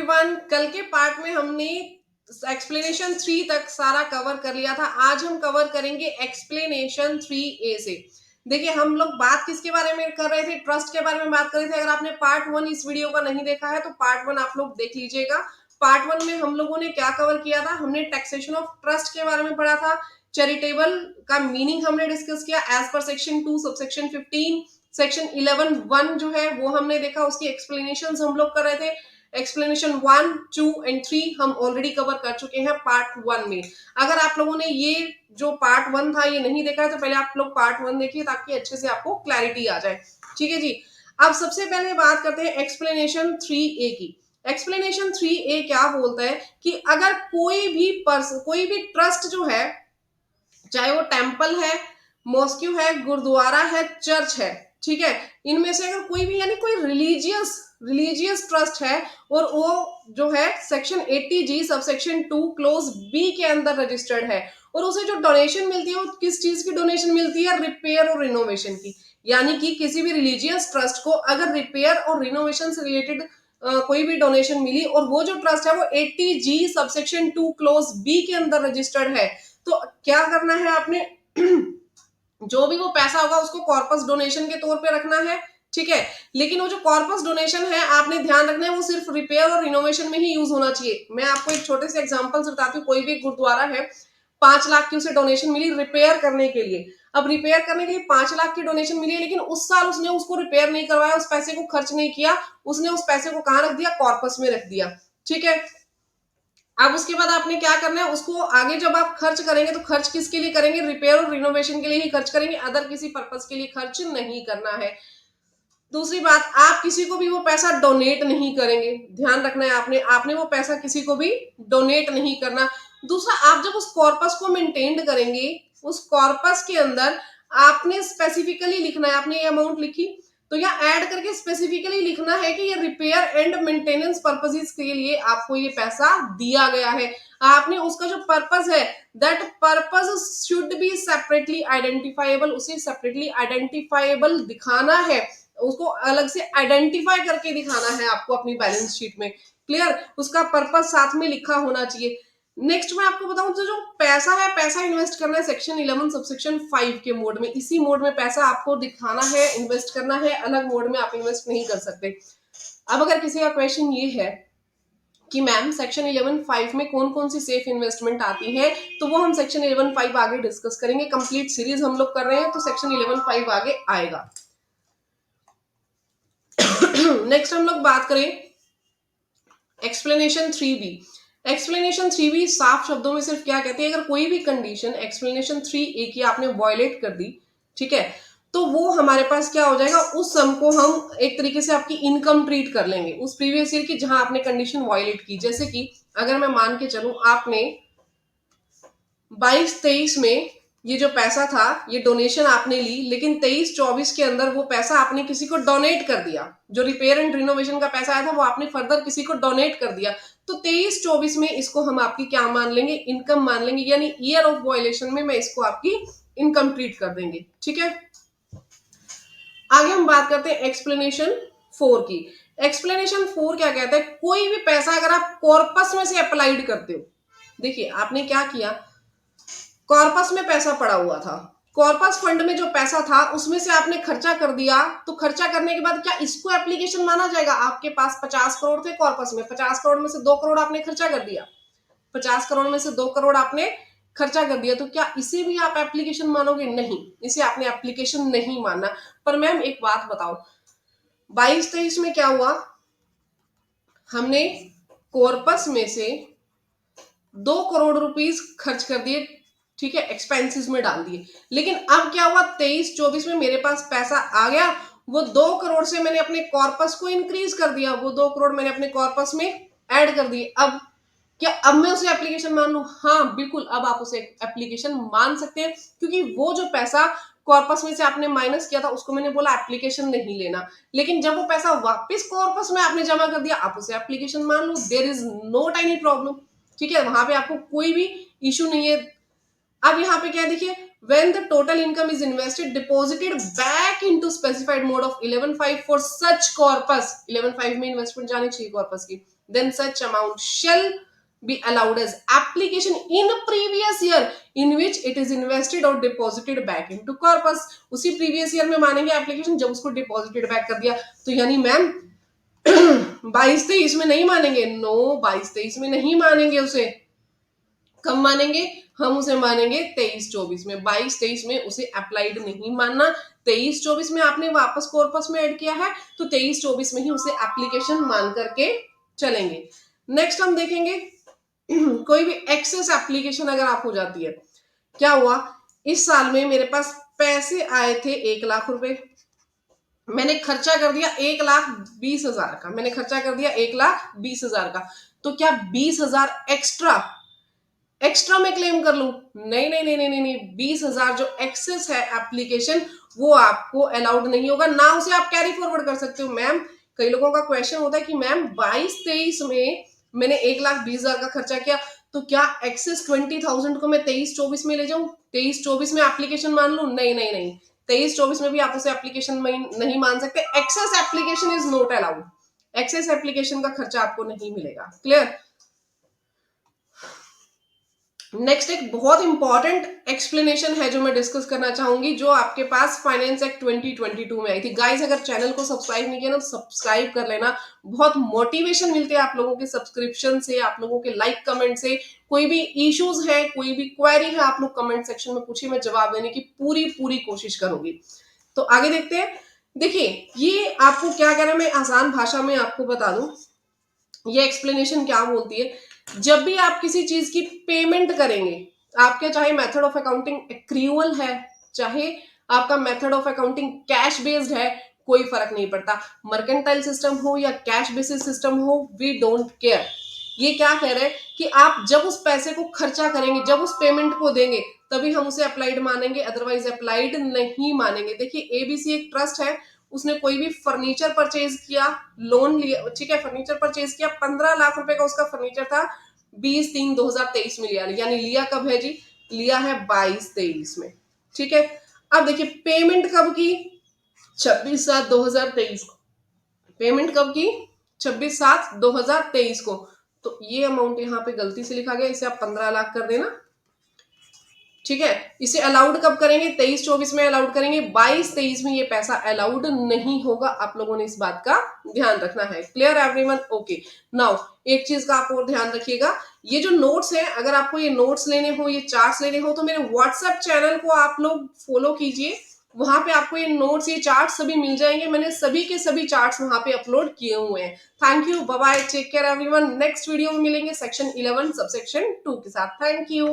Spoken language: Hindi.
एवरीवन, कल के पार्ट में हमने एक्सप्लेनेशन 3 तक सारा कवर कर लिया था। आज हम कवर करेंगे एक्सप्लेनेशन 3A से। देखिए, हम लोग बात किसके बारे में कर रहे थे? ट्रस्ट के बारे में बात कर रहे थे। अगर आपने पार्ट 1 इस वीडियो का नहीं देखा है तो पार्ट 1 आप लोग देख लीजिएगा। पार्ट 1 में हम लोगों ने क्या कवर किया था? हमने टैक्सेशन ऑफ ट्रस्ट के बारे में पढ़ा था। चैरिटेबल का मीनिंग हमने डिस्कस किया as per section 2 subsection 15। Section 11(1) जो है वो हमने देखा, उसकी एक्सप्लेनेशन हम लोग कर रहे थे। एक्सप्लेनेशन 1, 2 एंड 3 हम ऑलरेडी कवर कर चुके हैं पार्ट 1 में। अगर आप लोगों ने ये जो पार्ट 1 था ये नहीं देखा है तो पहले आप लोग पार्ट 1 देखिए ताकि अच्छे से आपको क्लैरिटी आ जाए। ठीक है जी। अब सबसे पहले बात करते हैं एक्सप्लेनेशन 3A की। एक्सप्लेनेशन 3A क्या बोलता है कि अगर कोई भी ट्रस्ट जो है, चाहे वो टेम्पल है, मॉस्क्यू है, गुरुद्वारा है, चर्च है, ठीक है, इनमें से अगर कोई भी यानी कोई रिलीजियस ट्रस्ट है और वो जो है section 80G subsection 2 close B के अंदर रजिस्टर्ड है और उसे जो डोनेशन मिलती है वो किस चीज की डोनेशन मिलती है? रिपेयर और रिनोवेशन की। यानी कि किसी भी रिलीजियस ट्रस्ट को अगर रिपेयर और रिनोवेशन से रिलेटेड कोई भी डोनेशन मिली और वो जो ट्रस्ट है वो 80G सबसेक्शन 2 क्लोज बी के अंदर रजिस्टर्ड है, तो क्या करना है आपने? जो भी वो पैसा होगा उसको कॉर्पस डोनेशन के तौर पे रखना है। ठीक है, लेकिन वो जो कॉर्पस डोनेशन है आपने ध्यान रखना है वो सिर्फ रिपेयर और रिनोवेशन में ही यूज होना चाहिए। मैं आपको एक छोटे से एग्जांपल से बताती हूँ। कोई भी गुरुद्वारा है, 5 लाख की उसे डोनेशन मिली रिपेयर करने के लिए। अब रिपेयर करने के लिए 5 लाख की डोनेशन मिली है, लेकिन उस साल उसने उसको रिपेयर नहीं करवाया, उस पैसे को खर्च नहीं किया, उसने उस पैसे को कहाँ रख दिया? कॉर्पस में रख दिया। ठीक है, अब उसके बाद आपने क्या करना है? उसको आगे जब आप खर्च करेंगे तो खर्च किसके लिए करेंगे? रिपेयर और रिनोवेशन के लिए ही खर्च करेंगे, अदर किसी पर्पस के लिए खर्च नहीं करना है। दूसरी बात, आप किसी को भी वो पैसा डोनेट नहीं करेंगे। ध्यान रखना है आपने वो पैसा किसी को भी डोनेट नहीं करना। दूसरा, आप जब उस कॉर्पस को मेंटेन करेंगे, उस कॉर्पस के अंदर आपने स्पेसिफिकली लिखना है। आपने ये अमाउंट लिखी तो यहाँ ऐड करके स्पेसिफिकली लिखना है कि ये रिपेयर एंड मेंटेनेंस पर्पसेस के लिए आपको ये पैसा दिया गया है। आपने उसका जो पर्पस है, that purpose should be separately identifiable, उसे सेपरेटली आइडेंटिफाइबल दिखाना है, उसको अलग से आइडेंटिफाई करके दिखाना है आपको अपनी बैलेंस शीट में। क्लियर? उसका पर्पस साथ में लिखा होना चाहिए। नेक्स्ट मैं आपको बताऊं तो जो पैसा है, पैसा इन्वेस्ट करना है सेक्शन 11 सबसेक्शन 5 के मोड में। इसी मोड में पैसा आपको दिखाना है, इन्वेस्ट करना है, अलग मोड में आप इन्वेस्ट नहीं कर सकते। अब अगर किसी का क्वेश्चन ये है कि मैम सेक्शन 11(5) में कौन कौन सी सेफ इन्वेस्टमेंट आती है, तो वो हम सेक्शन 11(5) आगे डिस्कस करेंगे। कंप्लीट सीरीज हम लोग कर रहे हैं तो सेक्शन 11(5) आगे आएगा। नेक्स्ट हम लोग बात करें एक्सप्लेनेशन 3B। एक्सप्लेनेशन 3B साफ शब्दों में सिर्फ क्या कहते हैं? अगर कोई भी कंडीशन एक्सप्लेनेशन 3A की आपने वायलेट कर दी, ठीक है, तो वो हमारे पास क्या हो जाएगा? उस सम को हम एक तरीके से आपकी इनकम ट्रीट कर लेंगे उस प्रीवियस ईयर की जहां आपने कंडीशन वायलेट की। जैसे कि अगर मैं मान के चलूं आपने 22-23 में ये जो पैसा था ये डोनेशन आपने ली, लेकिन 23-24 के अंदर वो पैसा आपने किसी को डोनेट कर दिया। जो रिपेयर एंड रिनोवेशन का पैसा आया था वो आपने फर्दर किसी को डोनेट कर दिया, तो 23-24 में इसको हम आपकी क्या मान लेंगे? इनकम मान लेंगे। यानी ईयर ऑफ वायलेशन में मैं इसको आपकी इनकम ट्रीट कर देंगे। ठीक है, आगे हम बात करते हैं एक्सप्लेनेशन 4 की। एक्सप्लेनेशन 4 क्या कहता है? कोई भी पैसा अगर आप कॉर्पस में से अप्लाइड करते हो, देखिए आपने क्या किया, कॉर्पस में पैसा पड़ा हुआ था, कॉर्पस फंड में जो पैसा था उसमें से आपने खर्चा कर दिया, तो खर्चा करने के बाद क्या इसको एप्लीकेशन माना जाएगा? आपके पास 50 करोड़ थे कॉर्पस में, 50 करोड़ में से 2 करोड़ आपने खर्चा कर दिया, 50 करोड़ में से 2 करोड़ आपने खर्चा कर दिया, तो क्या इसे भी आप एप्लीकेशन मानोगे? नहीं, इसे आपने एप्लीकेशन नहीं मानना। पर मैम एक बात बताओ, 22-23 में क्या हुआ? हमने कॉर्पस में से 2 करोड़ रुपीस खर्च कर दिए, ठीक है, एक्सपेंसेस में डाल दिए। लेकिन अब क्या हुआ? 23-24 में मेरे पास पैसा आ गया, वो 2 करोड़ से मैंने अपने कॉर्पस को इंक्रीज कर दिया, वो 2 करोड़ मैंने अपने कॉर्पस में ऐड कर दिए। अब क्या अब मैं उसे एप्लीकेशन मान लूं? हाँ बिल्कुल, अब आप उसे एप्लीकेशन मान सकते हैं, क्योंकि वो जो पैसा कॉर्पस में से आपने माइनस किया था उसको मैंने बोला एप्लीकेशन नहीं लेना, लेकिन जब वो पैसा वापस कॉर्पस में आपने जमा कर दिया आप उसे एप्लीकेशन मान लो। There is not any problem. ठीक है, वहां पे आपको कोई भी इशू नहीं है। अब यहाँ पे क्या है देखिए, when the total income is invested deposited back into specified mode of 11(5) for such corpus, 11(5) में इन्वेस्टमेंट जानी चाहिए कॉर्पस की, then such amount shall be allowed as application in previous year in which it is invested or deposited back into corpus. उसी previous year में मानेंगे application जब उसको deposited back कर दिया। तो यानी मैम 22-23 में नहीं मानेंगे, नो 22-23 में नहीं मानेंगे उसे। कब मानेंगे? हम उसे मानेंगे 23-24 में। 22-23 में उसे अप्लाइड नहीं मानना। 23-24 में आपने वापस कॉर्पस में ऐड किया है तो 23-24 में ही उसे एप्लीकेशन मान करके चलेंगे। नेक्स्ट हम देखेंगे कोई भी एक्सेस एप्लीकेशन अगर आप हो जाती है, क्या हुआ इस साल में मेरे पास पैसे आए थे 1 लाख रुपए, मैंने खर्चा कर दिया 1,20,000 का, मैंने खर्चा कर दिया 1,20,000 का, तो क्या 20,000 एक्स्ट्रा मैं क्लेम कर लूं? नहीं नहीं नहीं नहीं नहीं, 20,000 जो एक्सेस है एप्लीकेशन वो आपको अलाउड नहीं होगा, ना उसे आप कैरी फॉरवर्ड कर सकते हो। मैम कई लोगों का क्वेश्चन होता है कि मैम 22-23 में मैंने 1,20,000 का खर्चा किया, तो क्या एक्सेस 20,000 को मैं 23-24 में ले जाऊं, 23-24 में एप्लीकेशन मान लूं? नहीं नहीं नहीं, 23-24 में भी आप उसे एप्लीकेशन नहीं मान सकते। Excess application is not allowed, excess application का खर्चा आपको नहीं मिलेगा। क्लियर? नेक्स्ट एक बहुत इंपॉर्टेंट एक्सप्लेनेशन है जो मैं डिस्कस करना चाहूंगी, जो आपके पास फाइनेंस एक्ट 2022 में आई थी। गाइस अगर चैनल को सब्सक्राइब नहीं किया ना तो सब्सक्राइब कर लेना, बहुत मोटिवेशन मिलती है आप लोगों के सब्सक्रिप्शन से, आप लोगों के लाइक कमेंट से। कोई भी इश्यूज है, कोई भी क्वेरी है, आप लोग कमेंट सेक्शन में पूछिए, मैं जवाब देने की पूरी पूरी कोशिश करूंगी। तो आगे देखते हैं। देखिए ये आपको क्या कहना है, मैं आसान भाषा में आपको बता दूं ये एक्सप्लेनेशन क्या बोलती है। जब भी आप किसी चीज की पेमेंट करेंगे, आपके चाहे मेथड ऑफ अकाउंटिंग एक्रियूअल है, चाहे आपका method of accounting cash based है, कोई फर्क नहीं पड़ता, मर्केंटाइल सिस्टम हो या कैश बेसिस सिस्टम हो, वी डोंट केयर। ये क्या कह रहे हैं कि आप जब उस पैसे को खर्चा करेंगे, जब उस पेमेंट को देंगे, तभी हम उसे अप्लाइड मानेंगे, अदरवाइज अप्लाइड नहीं मानेंगे। देखिए एबीसी एक ट्रस्ट है, उसने कोई भी फर्नीचर परचेज किया, लोन लिया, ठीक है, फर्नीचर परचेज किया, 15 लाख रुपए का उसका फर्नीचर था, 20/3/2023 में लिया, यानी लिया कब है जी? लिया है 22-23 में। ठीक है, अब देखिए पेमेंट कब की? 26/7/2023 को। पेमेंट कब की? 26/7/2023 को। तो ये अमाउंट यहाँ पे गलती से लिखा गया, इसे आप 15 लाख कर देना। ठीक है, इसे अलाउड कब करेंगे? 23-24 में अलाउड करेंगे, 22-23 में ये पैसा अलाउड नहीं होगा। आप लोगों ने इस बात का ध्यान रखना है। Clear everyone? ओके। नाउ एक चीज का आप और ध्यान रखिएगा, ये जो नोट्स हैं, अगर आपको ये नोट्स लेने हो, ये चार्ट्स लेने हो, तो मेरे व्हाट्सएप चैनल को आप लोग फॉलो कीजिए, वहां पे आपको ये नोट्स, ये चार्ट सभी मिल जाएंगे। मैंने सभी के सभी चार्ट्स वहां पे अपलोड किए हुए हैं। Thank you, bye bye, take care everyone. Next video में मिलेंगे सेक्शन 11 सबसेक्शन 2 के साथ। Thank you.